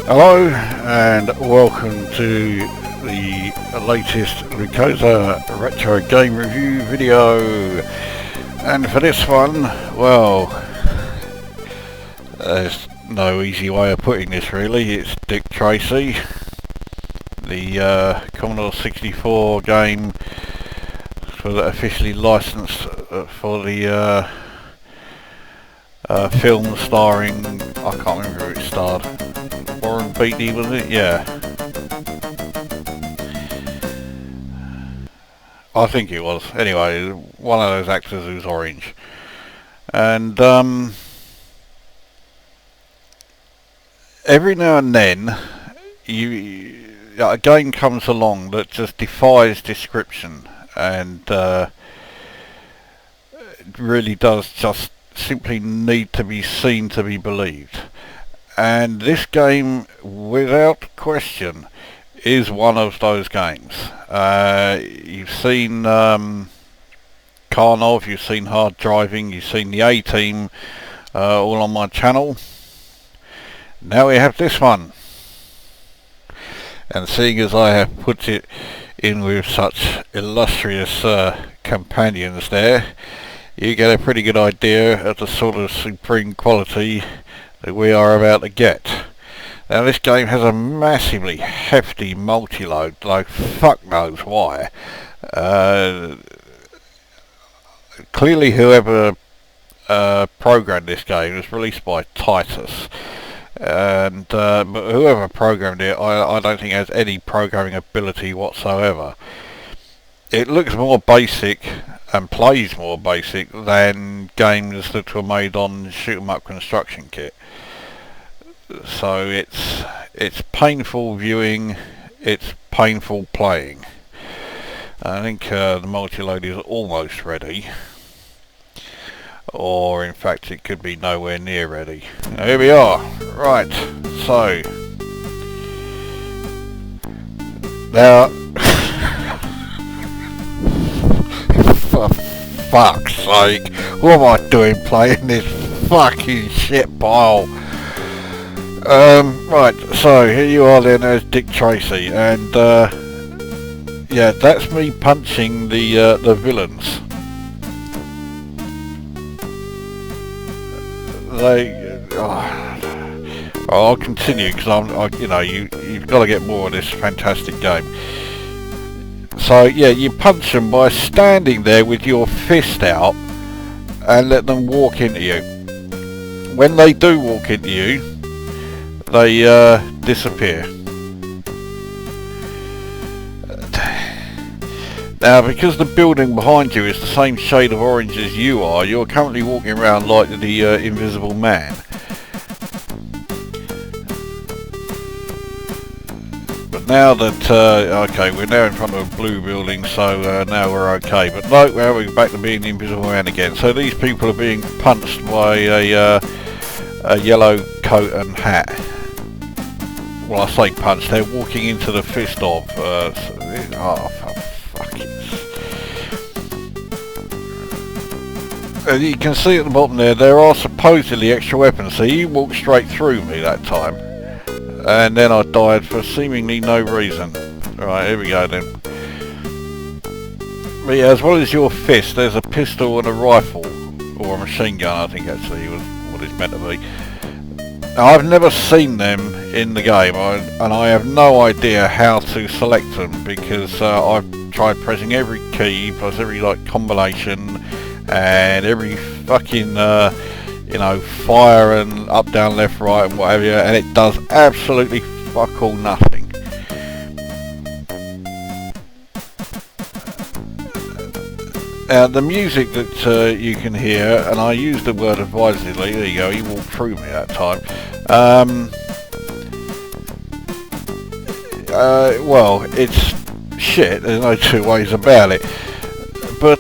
Hello and welcome to the latest Lukozer retro game review video, and for this one, well, there's no easy way of putting this really. It's Dick Tracy, the Commodore 64 game officially licensed for the film starring, I can't remember who it starred, Warren Beatty, was it? Yeah, I think it was. Anyway, one of those actors who's orange. And every now and then a game comes along that just defies description, and it really does just simply need to be seen to be believed. And this game, without question, is one of those games. You've seen Karnov, you've seen Hard Driving, you've seen the A-Team, all on my channel. Now we have this one. And seeing as I have put it in with such illustrious companions there, you get a pretty good idea of the sort of supreme quality that we are about to get. Now this game has a massively hefty multi-load, though fuck knows why. Clearly whoever programmed this game was released by Titus, and but whoever programmed it, I don't think has any programming ability whatsoever. It looks more basic and plays more basic than games that were made on shoot 'em up construction kit. So it's painful viewing, it's painful playing. I think the multi-load is almost ready, or in fact it could be nowhere near ready. Now, here we are. Right, so now for fuck's sake, what am I doing playing this fucking shit pile? Right, so here you are then as Dick Tracy, and yeah, that's me punching the villains. I'll continue because you've got to get more of this fantastic game. So yeah, you punch them by standing there with your fist out and let them walk into you. When they do walk into you, they disappear. Now, because the building behind you is the same shade of orange as you are, you're currently walking around like the Invisible Man. But now that, okay, we're now in front of a blue building, so now we're okay. But no, we're back to being the Invisible Man again. So these people are being punched by a yellow coat and hat. Well, I say punch, they're walking into the fist of, oh, for fucking... As you can see at the bottom there are supposedly extra weapons, so he walked straight through me that time. And then I died for seemingly no reason. Right, here we go then. But yeah, as well as your fist, there's a pistol and a rifle, or a machine gun, I think actually was what it's meant to be. Now, I've never seen them in the game, and I have no idea how to select them, because I've tried pressing every key plus every combination and every fucking fire and up, down, left, right and whatever, and it does absolutely fuck all nothing. The music that you can hear, and I use the word advisedly, there you go, he walked through me that time. Well, it's shit, there's no two ways about it. But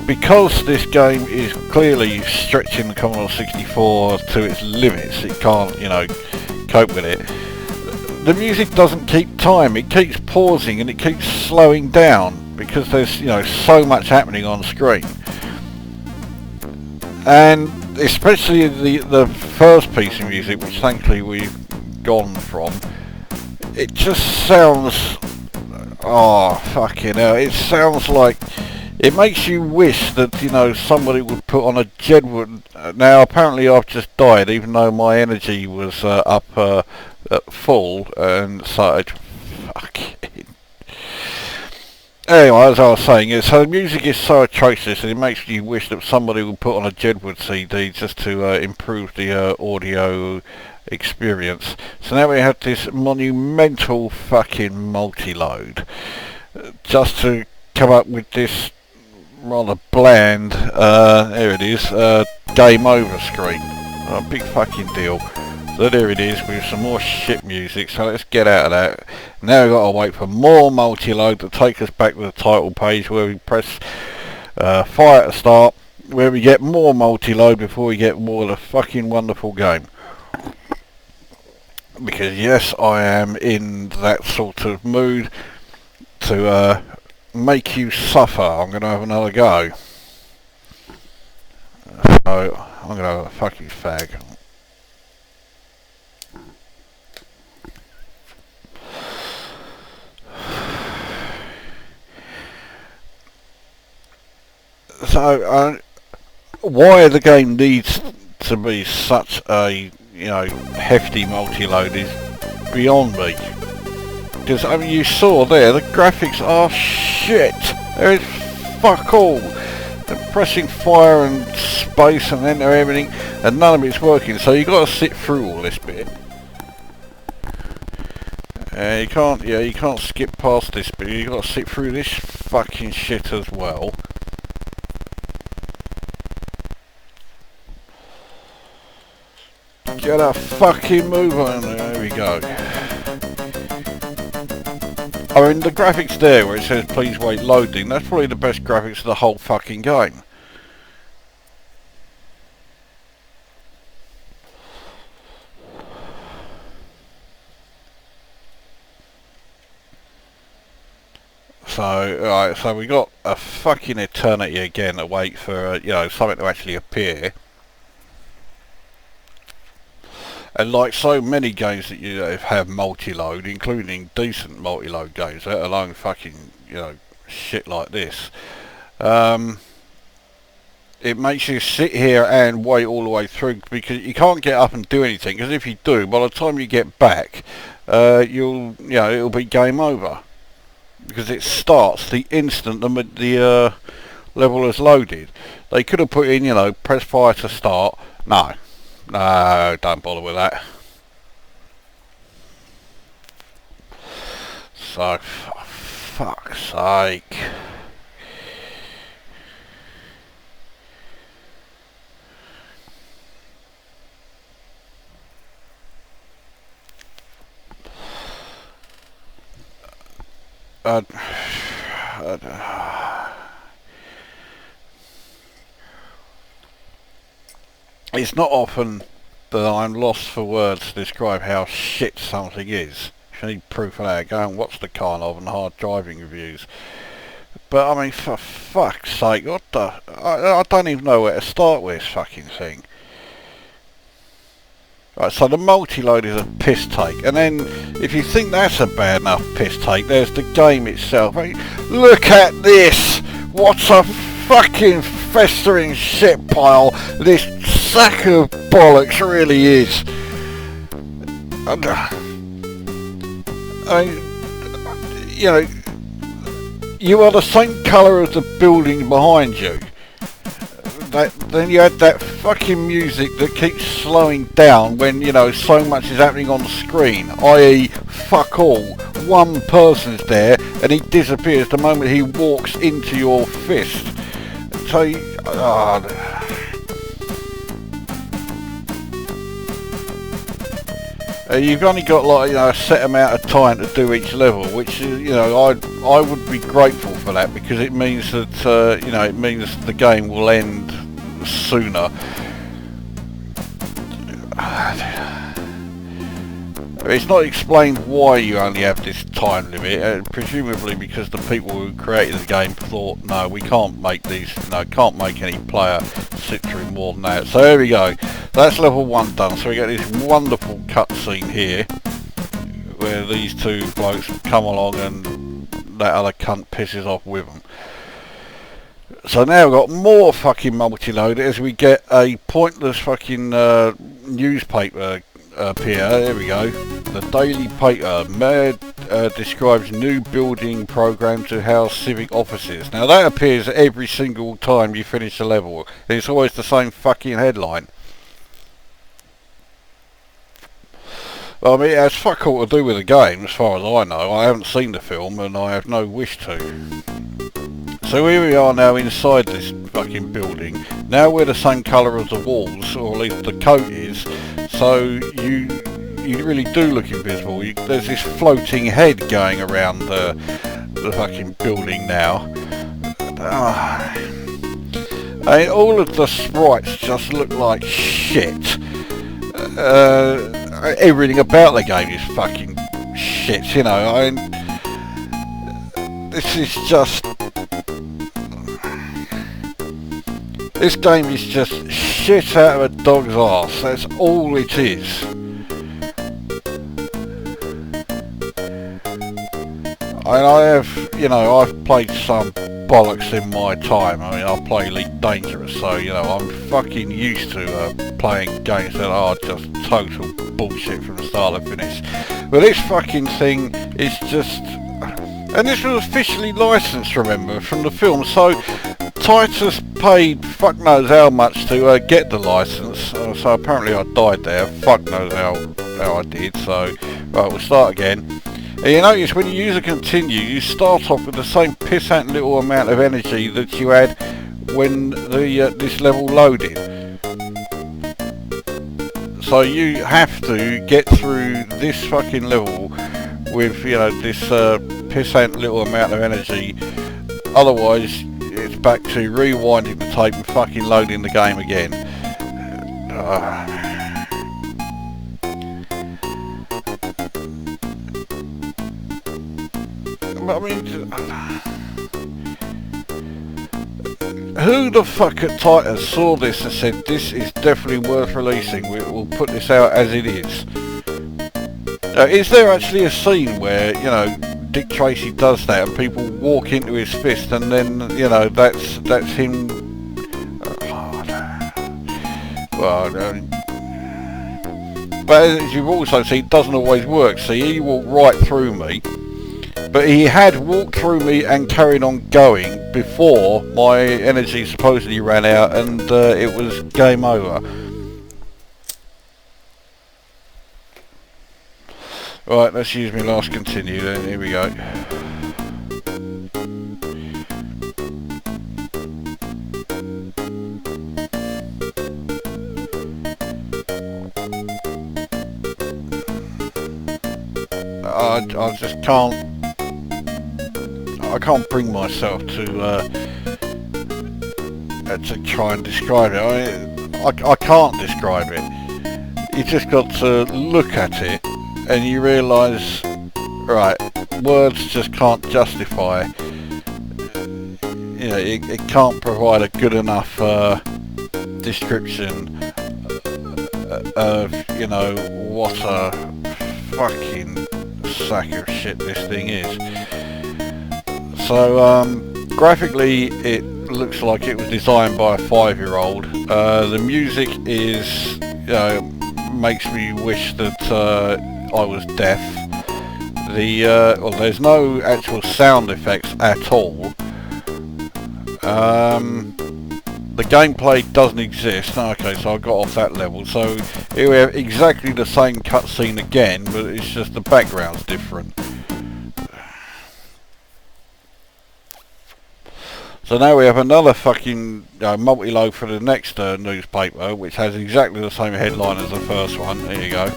because this game is clearly stretching the Commodore 64 to its limits, it can't, cope with it. The music doesn't keep time, it keeps pausing and it keeps slowing down, because there's so much happening on screen. And especially the first piece of music, which thankfully we've gone from. It just sounds, oh fucking hell, it sounds like, it makes you wish that, you know, somebody would put on a Jedward. Now apparently I've just died, even though my energy was up at full, and so fucking. Anyway, as I was saying, so the music is so atrocious, and it makes you wish that somebody would put on a Jedward CD just to improve the audio experience. So now we have this monumental fucking multi-load just to come up with this rather bland, there it is, game over screen. A big fucking deal. So there it is with some more shit music, so let's get out of that. Now we've got to wait for more multi-load to take us back to the title page where we press fire at the start, where we get more multi-load before we get more of the fucking wonderful game. Because yes, I am in that sort of mood to make you suffer. I'm going to have another go. So I'm going to have a fucking fag. So why the game needs to be such a, you know, hefty multi-load is beyond me. Because I mean, you saw there, the graphics are shit. There is fuck all. They're pressing fire and space and enter everything, and none of it's working. So you got to sit through all this bit. You can't skip past this bit. You got to sit through this fucking shit as well. Get a fucking move on. There we go. I mean, the graphics there where it says please wait loading, that's probably the best graphics of the whole fucking game. So, right, so we got a fucking eternity again to wait for, you know, something to actually appear. And like so many games that you have multi-load, including decent multi-load games, let alone fucking, you know, shit like this, it makes you sit here and wait all the way through, because you can't get up and do anything, because if you do, by the time you get back, it'll be game over. Because it starts the instant the level is loaded. They could have put in, you know, press fire to start. No. No, don't bother with that. So, for fuck's sake. It's not often that I'm lost for words to describe how shit something is. If you need proof of that, go and watch the Carnov and hard driving reviews. But I mean, for fuck's sake, what the... I don't even know where to start with this fucking thing. Right, so the multi-load is a piss take, and then if you think that's a bad enough piss take, there's the game itself. I mean, look at this! What a fucking festering shit pile this sack of bollocks really is. I mean, you know, you are the same colour as the building behind you. Then you had that fucking music that keeps slowing down when, you know, so much is happening on screen, i.e. fuck all. One person's there and he disappears the moment he walks into your fist. So, you've only got, like, you know, a set amount of time to do each level, which, you know, I would be grateful for that, because it means that, you know, it means the game will end sooner. It's not explained why you only have this time limit, presumably because the people who created the game thought, no, we can't make these, no, can't make any player sit through more than that. So there we go. That's level 1 done. So we get this wonderful cutscene here where these two blokes come along and that other cunt pisses off with them. So now we've got more fucking multi-load as we get a pointless fucking newspaper appear. There we go. The Daily Paper describes new building program to house civic offices. Now that appears every single time you finish a level. It's always the same fucking headline. Well, I mean, it has fuck all to do with the game as far as I know. I haven't seen the film and I have no wish to. So here we are now inside this fucking building. Now we're the same colour as the walls, or at least the coat is, so you really do look invisible. There's this floating head going around the fucking building now. And all of the sprites just look like shit. Everything about the game is fucking shit, you know. This is just... This game is just shit out of a dog's arse. That's all it is. And I have, you know, I've played some bollocks in my time. I mean, I play Elite Dangerous, so, you know, I'm fucking used to playing games that are just total bullshit from the start to finish. But this fucking thing is just... And this was officially licensed, remember, from the film, so Titus paid fuck knows how much to get the license, so apparently I died there, fuck knows how I did, so right, we'll start again. And you notice when you use a continue, you start off with the same pissant little amount of energy that you had when this level loaded. So you have to get through this fucking level with, you know, this pissant little amount of energy, otherwise it's back to rewinding the tape and fucking loading the game again. I mean, who the fuck at Titus saw this and said this is definitely worth releasing, we'll put this out as it is? Is there actually a scene where, you know, Dick Tracy does that and people walk into his fist and then, you know, that's him... but as you've also seen, it doesn't always work. See, he walked right through me, but he had walked through me and carried on going before my energy supposedly ran out and it was game over. Right, let's use my last continue then, here we go. I just can't... I can't bring myself to try and describe it. I can't describe it. You just got to look at it and you realise, right, words just can't justify, you know, it can't provide a good enough description of, you know, what a fucking sack of shit this thing is. So, graphically it looks like it was designed by a 5-year-old. The music is, you know, makes me wish that I was deaf. Well, there's no actual sound effects at all. The gameplay doesn't exist. Okay, so I got off that level. So here we have exactly the same cutscene again, but it's just the background's different. So now we have another fucking multi-load for the next newspaper, which has exactly the same headline as the first one. There you go.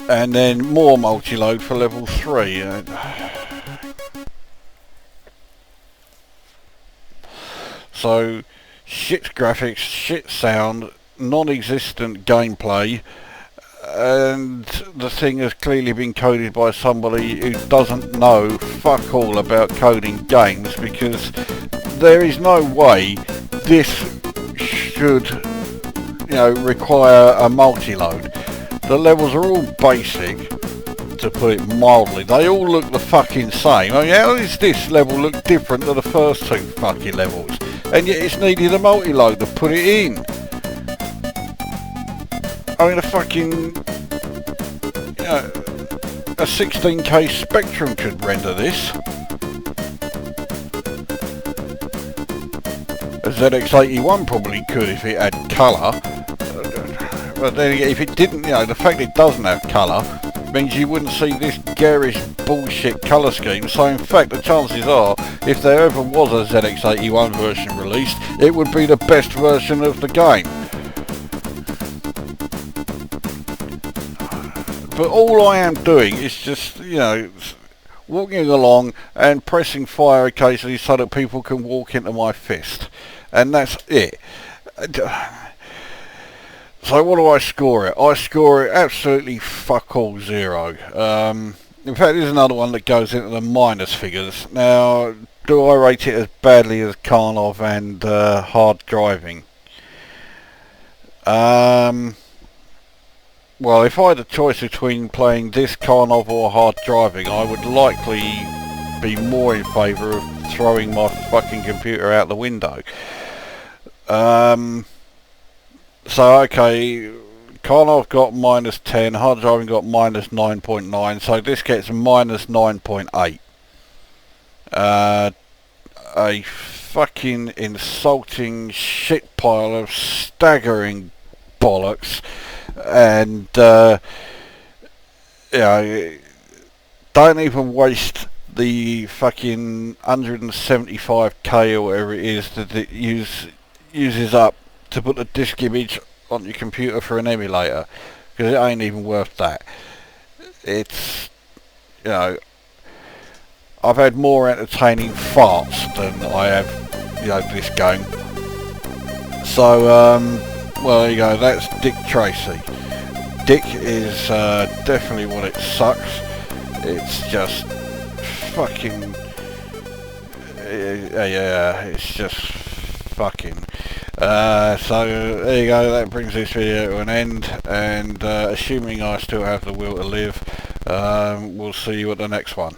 And then more multi-load for level 3. So, shit graphics, shit sound, non-existent gameplay, and the thing has clearly been coded by somebody who doesn't know fuck all about coding games, because there is no way this should require a multi-load. The levels are all basic, to put it mildly. They all look the fucking same. I mean, how does this level look different to the first two fucking levels? And yet it's needed a multi-load to put it in. I mean, a fucking... a 16K Spectrum could render this. A ZX81 probably could if it had colour. But then again, if it didn't, the fact it doesn't have colour means you wouldn't see this garish bullshit colour scheme. So in fact, the chances are, if there ever was a ZX81 version released, it would be the best version of the game. But all I am doing is just, walking along and pressing fire occasionally so that people can walk into my fist. And that's it. So what do I score it? I score it absolutely fuck all 0. In fact, there's another one that goes into the minus figures. Now, do I rate it as badly as Karnov and hard driving? Well, if I had a choice between playing this Karnov or hard driving, I would likely be more in favour of throwing my fucking computer out the window. So okay, Karnov got minus 10, hard driving got minus 9.9, so this gets minus 9.8. A fucking insulting shit pile of staggering bollocks, and don't even waste the fucking 175k or whatever it is that it uses up to put the disk image on your computer for an emulator, because it ain't even worth that. It's, I've had more entertaining farts than I have, this game. So, well, there you go, that's Dick Tracy. Dick is definitely what it sucks. It's just fucking... yeah, it's just fucking... so there you go, that brings this video to an end, and assuming I still have the will to live, we'll see you at the next one.